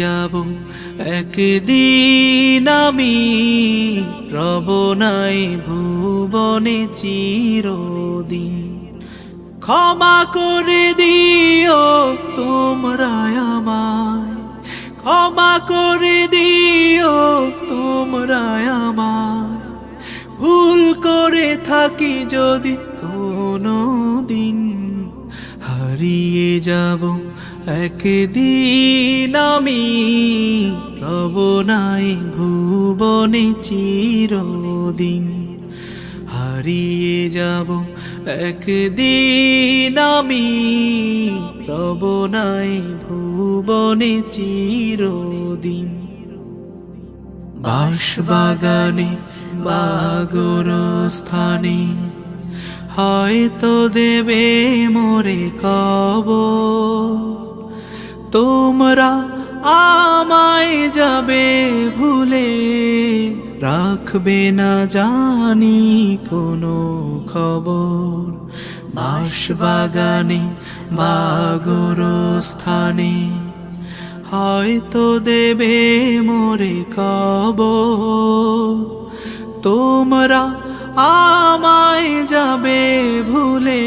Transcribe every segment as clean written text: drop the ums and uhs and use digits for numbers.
যাব একদিন আমি, রব নাই ভুবনে চিরদিন। ক্ষমা করে দিও তোমরা আমায়, ক্ষমা করে দিও তোমরা আমায়, ভুল করে থাকি যদি কোনো দিন। হারিয়ে যাব একদিন আমি, রব নাই ভুবনে চিরদিন। হারিয়ে যাব একদিন আমি, রব নাই ভুবনে চিরদিন। বাঁশবাগানে বা গোরস্থানে হয়তো দেবে মোরে কবর, তোমরা আমায় যাবে ভুলে, রাখবে না জানি কোনো খবর। বাঁশবাগানে বা গোরস্থানে হয়তো দেবে মোরে কবর, তোমরা আমায় যাবে ভুলে,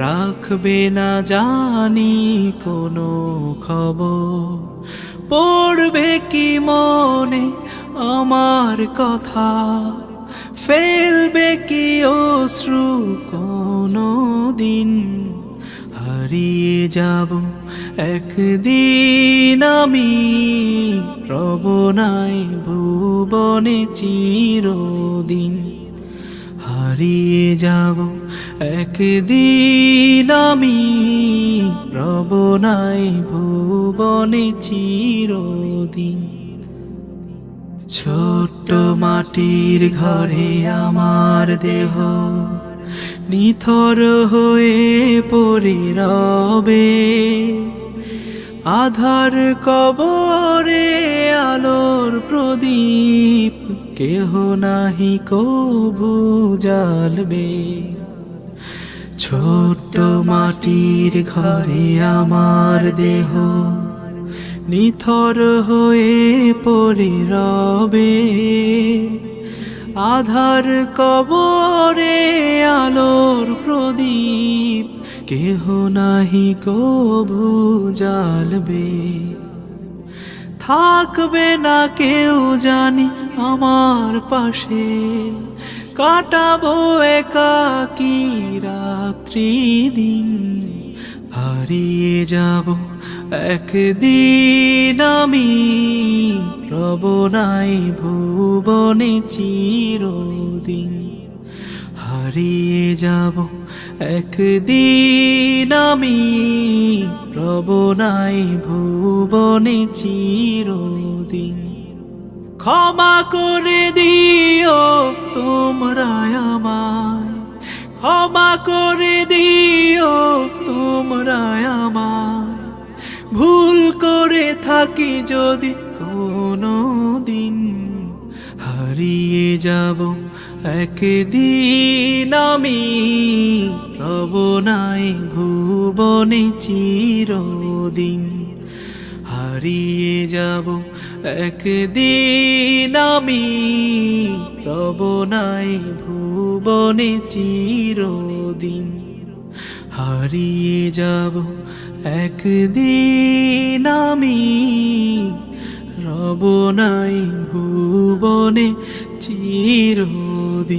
রাখবে না জানি কোনো খবর। পড়বে কি মনে আমার কথা, ফেলবে কি অশ্রু কোনো দিন। হারিয়ে যাব একদিন আমি, রব নাই ভুবনে চিরদিন। হারিয়ে যাব একদিন আমি, রব নাই ভুবনে চিরদিন। ছোট্ট মাটির ঘরে আমার দেহ নিথর হয়ে পড়ে রবে, আধার কবরে আলোর প্রদীপ কেহ নাহি কভু জ্বালবে। ছোট্ট মাটির ঘরে আমার দেহ নিথর হয়ে পড়ে রবে, আধার কবরে আলোর প্রদীপ কেহ নাহি কভু জ্বালবে। থাকবে না কেউ জানি আমার পাশে, কাটাবো একাকী রাত্রি দিন। হারিয়ে যাব একদিন আমি, রব নাই ভুবনে চিরদিন। হারিয়ে যাব একদিন আমি, রব নাই ভুবনে চিরদিন। ক্ষমা করে দিও তোমরা আমায়, ক্ষমা করে দিও তোমরা আমায়, ভুল করে থাকি যদি কোনো দিন। হারিয়ে যাব একদিন আমি, রব নাই ভুবনে চিরদিন। হারিয়ে যাব একদিন আমি, রব নাই ভুবনে চিরদিন। হারিয়ে যাব একদিন আমি, রব নাই ভুবনে চিরদিন।